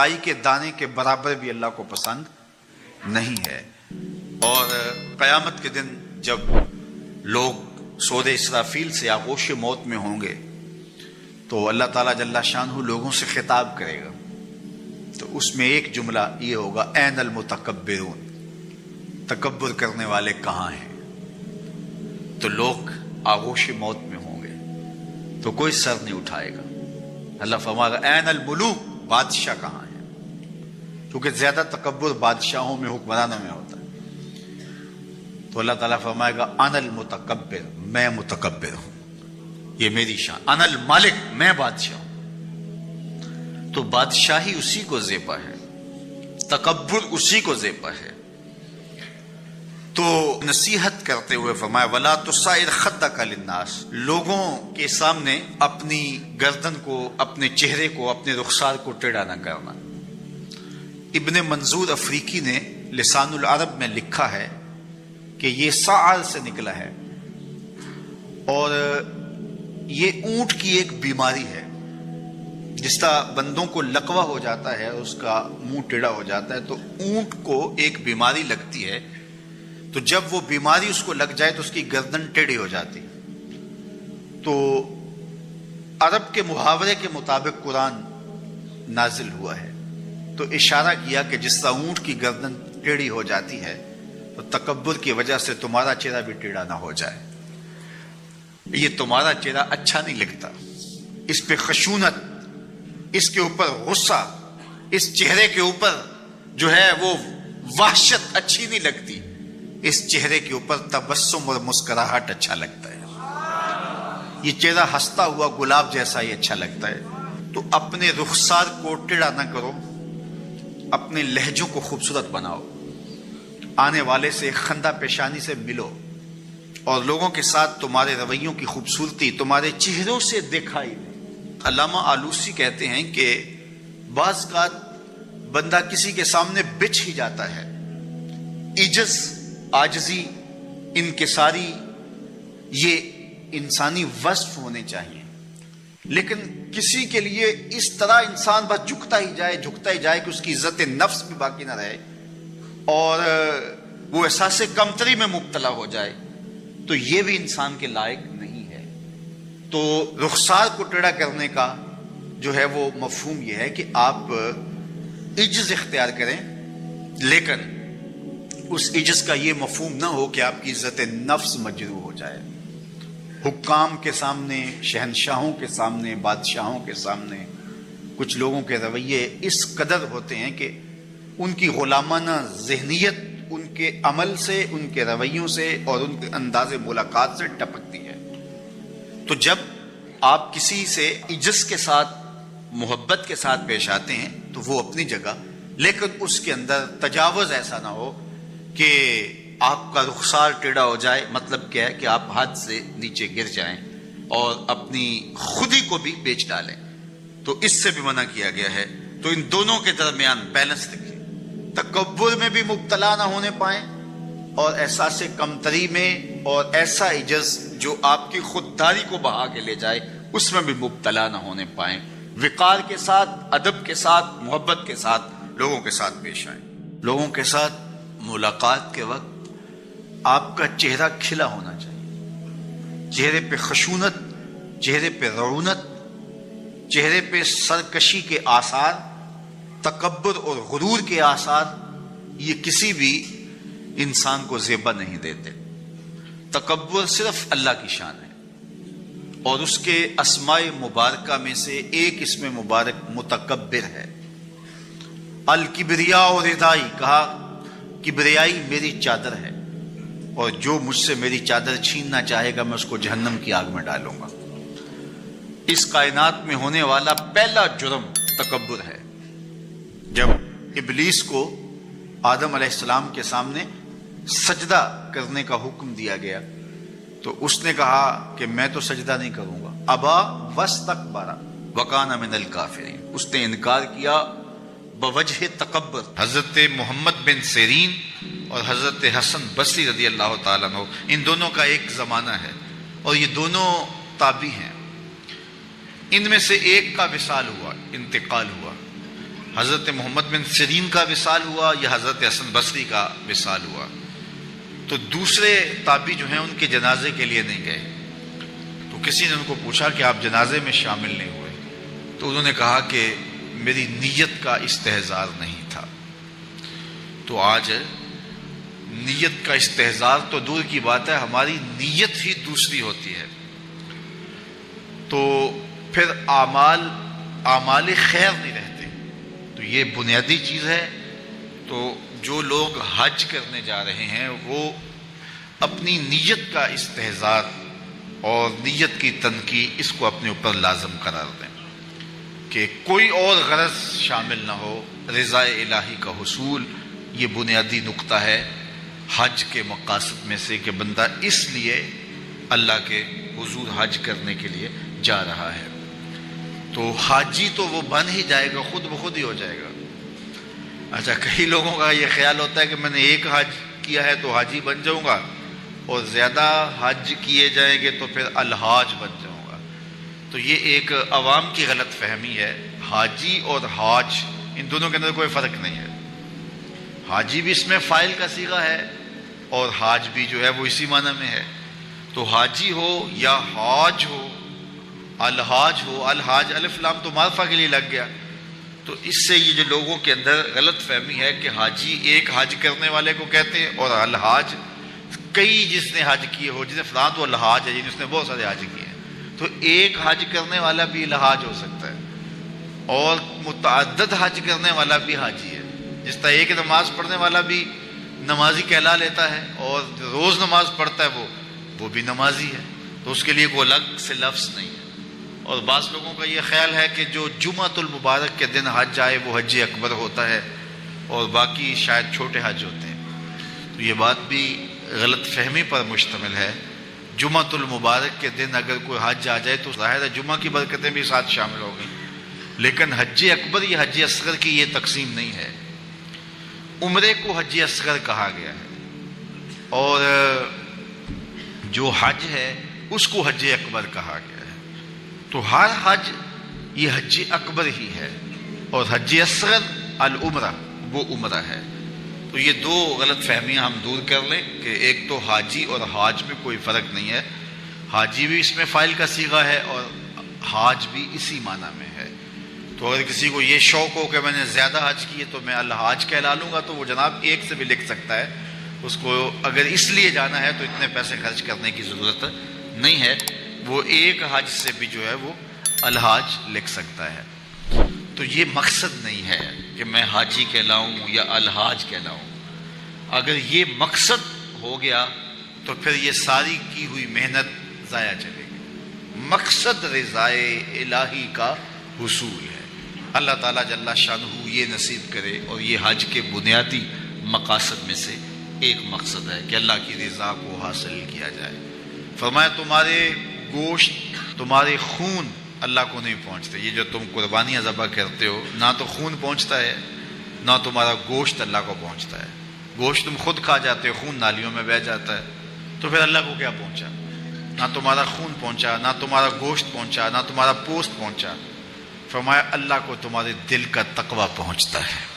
رائی کے دانے کے برابر بھی اللہ کو پسند نہیں ہے۔ اور قیامت کے دن جب لوگ سور اسرافیل سے آغوش موت میں ہوں گے تو اللہ تعالیٰ جل شانہ لوگوں سے خطاب کرے گا، تو اس میں ایک جملہ یہ ہوگا، این المتکبرون، تکبر کرنے والے کہاں ہیں؟ تو لوگ آغوش موت میں ہوں گے تو کوئی سر نہیں اٹھائے گا۔ اللہ فرمائے گا این الملوک، بادشاہ کہاں ہیں؟ کیونکہ زیادہ تکبر بادشاہوں میں، حکمرانوں میں ہوتا ہے۔ تو اللہ تعالیٰ فرمائے گا انا المتکبر، میں متکبر ہوں، یہ میری شان، انا المالک، میں بادشاہ ہوں۔ تو بادشاہی اسی کو زیبا ہے، تکبر اسی کو زیبا ہے۔ تو نصیحت کرتے ہوئے فرمایا وَلَا تُصَعِرْ خَدَّكَ لِلنَّاسِ، لوگوں کے سامنے اپنی گردن کو، اپنے چہرے کو، اپنے رخسار کو ٹیڑھا نہ کرنا۔ ابن منظور افریقی نے لسان العرب میں لکھا ہے کہ یہ سعر سے نکلا ہے، اور یہ اونٹ کی ایک بیماری ہے۔ جس طرح بندوں کو لقوہ ہو جاتا ہے، اس کا منہ ٹیڑھا ہو جاتا ہے، تو اونٹ کو ایک بیماری لگتی ہے، تو جب وہ بیماری اس کو لگ جائے تو اس کی گردن ٹیڑھی ہو جاتی۔ تو عرب کے محاورے کے مطابق قرآن نازل ہوا ہے، تو اشارہ کیا کہ جس طرح اونٹ کی گردن ٹیڑھی ہو جاتی ہے تو تکبر کی وجہ سے تمہارا چہرہ بھی ٹیڑھا نہ ہو جائے۔ یہ تمہارا چہرہ اچھا نہیں لگتا، اس پہ خشونت، اس کے اوپر غصہ، اس چہرے کے اوپر جو ہے وہ وحشت اچھی نہیں لگتی، اس چہرے کے اوپر تبسم اور مسکراہٹ اچھا لگتا ہے۔ یہ چہرہ ہنستا ہوا گلاب جیسا ہی اچھا لگتا ہے۔ تو اپنے رخسار کو ٹیڑھا نہ کرو، اپنے لہجوں کو خوبصورت بناؤ، آنے والے سے خندہ پیشانی سے ملو، اور لوگوں کے ساتھ تمہارے رویوں کی خوبصورتی تمہارے چہروں سے دکھائی دے۔ علامہ آلوسی کہتے ہیں کہ بعض کا بندہ کسی کے سامنے بچھ ہی جاتا ہے، عجز، عاجزی، انکساری، یہ انسانی وصف ہونے چاہیے، لیکن کسی کے لیے اس طرح انسان بس جھکتا ہی جائے کہ اس کی عزت نفس بھی باقی نہ رہے اور وہ احساس کمتری میں مبتلا ہو جائے، تو یہ بھی انسان کے لائق نہیں ہے۔ تو رخسار کو ٹیڑھا کرنے کا جو ہے وہ مفہوم یہ ہے کہ آپ عجز اختیار کریں، لیکن اس عجز کا یہ مفہوم نہ ہو کہ آپ کی عزت نفس مجروح ہو جائے۔ حکام کے سامنے، شہنشاہوں کے سامنے، بادشاہوں کے سامنے کچھ لوگوں کے رویے اس قدر ہوتے ہیں کہ ان کی غلامانہ ذہنیت ان کے عمل سے، ان کے رویوں سے اور ان کے انداز ملاقات سے ٹپکتی ہے۔ تو جب آپ کسی سے عجز کے ساتھ، محبت کے ساتھ پیش آتے ہیں تو وہ اپنی جگہ، لیکن اس کے اندر تجاوز ایسا نہ ہو کہ آپ کا رخسار ٹیڑھا ہو جائے۔ مطلب کیا ہے کہ آپ حد سے نیچے گر جائیں اور اپنی خودی کو بھی بیچ ڈالیں، تو اس سے بھی منع کیا گیا ہے۔ تو ان دونوں کے درمیان بیلنس رکھیں، تکبر میں بھی مبتلا نہ ہونے پائیں اور احساس کمتری میں، اور ایسا عجز جو آپ کی خودداری کو بہا کے لے جائے اس میں بھی مبتلا نہ ہونے پائیں۔ وقار کے ساتھ، ادب کے ساتھ، محبت کے ساتھ لوگوں کے ساتھ پیش آئیں۔ لوگوں کے ساتھ ملاقات کے وقت آپ کا چہرہ کھلا ہونا چاہیے، چہرے پہ خشونت، چہرے پہ رعونت، چہرے پہ سرکشی کے آثار، تکبر اور غرور کے آثار، یہ کسی بھی انسان کو زیبا نہیں دیتے۔ تکبر صرف اللہ کی شان ہے، اور اس کے اسماء مبارکہ میں سے ایک اسم مبارک متکبر ہے۔ الکبریاء ردائی، کہا کبریائی میری چادر ہے، اور جو مجھ سے میری چادر چھیننا چاہے گا میں اس کو جہنم کی آگ میں ڈالوں گا۔ اس کائنات میں ہونے والا پہلا جرم تکبر ہے۔ جب ابلیس کو آدم علیہ السلام کے سامنے سجدہ کرنے کا حکم دیا گیا تو اس نے کہا کہ میں تو سجدہ نہیں کروں گا، ابا واستکبر وکان من الکافرین، اس نے انکار کیا بوجہ تکبر۔ حضرت محمد بن سیرین اور حضرت حسن بصری رضی اللہ تعالیٰ عنہ، ان دونوں کا ایک زمانہ ہے اور یہ دونوں تابعی ہیں۔ ان میں سے ایک کا وصال ہوا، انتقال ہوا، حضرت محمد بن سیرین کا وصال ہوا یا حضرت حسن بصری کا وصال ہوا، تو دوسرے تابعی جو ہیں ان کے جنازے کے لیے نہیں گئے. تو کسی نے ان کو پوچھا کہ آپ جنازے میں شامل نہیں ہوئے، تو انہوں نے کہا کہ میری نیت کا استحضار نہیں تھا. تو آج نیت کا استحضار تو دور کی بات ہے، ہماری نیت ہی دوسری ہوتی ہے، تو پھر اعمال خیر نہیں رہتے. تو یہ بنیادی چیز ہے. تو جو لوگ حج کرنے جا رہے ہیں وہ اپنی نیت کا استحضار اور نیت کی تنقید اس کو اپنے اوپر لازم قرار دیں کہ کوئی اور غرض شامل نہ ہو. رضا الہی کا حصول یہ بنیادی نقطہ ہے حج کے مقاصد میں سے، کہ بندہ اس لیے اللہ کے حضور حج کرنے کے لیے جا رہا ہے. تو حاجی تو وہ بن ہی جائے گا، خود بخود ہی ہو جائے گا. اچھا، کئی لوگوں کا یہ خیال ہوتا ہے کہ میں نے ایک حج کیا ہے تو حاجی بن جاؤں گا، اور زیادہ حج کیے جائیں گے تو پھر الحاج بن جاؤں گا. تو یہ ایک عوام کی غلط فہمی ہے. حاجی اور حاج ان دونوں کے اندر کوئی فرق نہیں ہے. حاجی بھی اس میں فاعل کا صیغہ ہے اور حاج بھی جو ہے وہ اسی معنی میں ہے. تو حاجی ہو یا حاج ہو، الحاج ہو، الحاج الف لام تو معرفہ کے لیے لگ گیا. تو اس سے یہ جو لوگوں کے اندر غلط فہمی ہے کہ حاجی ایک حج کرنے والے کو کہتے ہیں، اور الحاج کئی جس نے حج کیے ہو، جس نے فلاں تو الحاج ہے، جس نے بہت سارے حج کیے ہیں. تو ایک حج کرنے والا بھی الحاج ہو سکتا ہے اور متعدد حج کرنے والا بھی حاجی ہے. جس طرح ایک نماز پڑھنے والا بھی نمازی کہلا لیتا ہے اور روز نماز پڑھتا ہے وہ بھی نمازی ہے. تو اس کے لیے کوئی الگ سے لفظ نہیں ہے. اور بعض لوگوں کا یہ خیال ہے کہ جو جمعۃ المبارک کے دن حج آئے وہ حج اکبر ہوتا ہے اور باقی شاید چھوٹے حج ہوتے ہیں. تو یہ بات بھی غلط فہمی پر مشتمل ہے. جمعۃ المبارک کے دن اگر کوئی حج آ جائے تو ظاہر ہے جمعہ کی برکتیں بھی ساتھ شامل ہوگی، لیکن حج اکبر یا حج اصغر کی یہ تقسیم نہیں ہے. عمرے کو حج اصغر کہا گیا ہے اور جو حج ہے اس کو حج اکبر کہا گیا ہے. تو ہر حج یہ حج اکبر ہی ہے اور حج اصغر العمرہ وہ عمرہ ہے. تو یہ دو غلط فہمیاں ہم دور کر لیں کہ ایک تو حاجی اور حاج میں کوئی فرق نہیں ہے. حاجی بھی اس میں فاعل کا صیغہ ہے اور حاج بھی اسی معنی میں ہے. تو اگر کسی کو یہ شوق ہو کہ میں نے زیادہ حج کیے تو میں الحاج کہلا لوں گا تو وہ جناب ایک سے بھی لکھ سکتا ہے. اس کو اگر اس لیے جانا ہے تو اتنے پیسے خرچ کرنے کی ضرورت نہیں ہے. وہ ایک حج سے بھی جو ہے وہ الحاج لکھ سکتا ہے. تو یہ مقصد نہیں ہے کہ میں حاجی کہلاؤں یا الحاج کہلاؤں. اگر یہ مقصد ہو گیا تو پھر یہ ساری کی ہوئی محنت ضائع چلے گی. مقصد رضائے الہی کا حصول ہے. اللہ تعالیٰ جل شانہ یہ نصیب کرے. اور یہ حج کے بنیادی مقاصد میں سے ایک مقصد ہے کہ اللہ کی رضا کو حاصل کیا جائے. فرمایا تمہارے گوشت تمہارے خون اللہ کو نہیں پہنچتے. یہ جو تم قربانیاں ذبح کرتے ہو نہ تو خون پہنچتا ہے نہ تمہارا گوشت اللہ کو پہنچتا ہے. گوشت تم خود کھا جاتے ہو، خون نالیوں میں بہہ جاتا ہے، تو پھر اللہ کو کیا پہنچا؟ نہ تمہارا خون پہنچا، نہ تمہارا گوشت پہنچا، نہ تمہارا پوست پہنچا. فرمایا اللہ کو تمہارے دل کا تقویٰ پہنچتا ہے.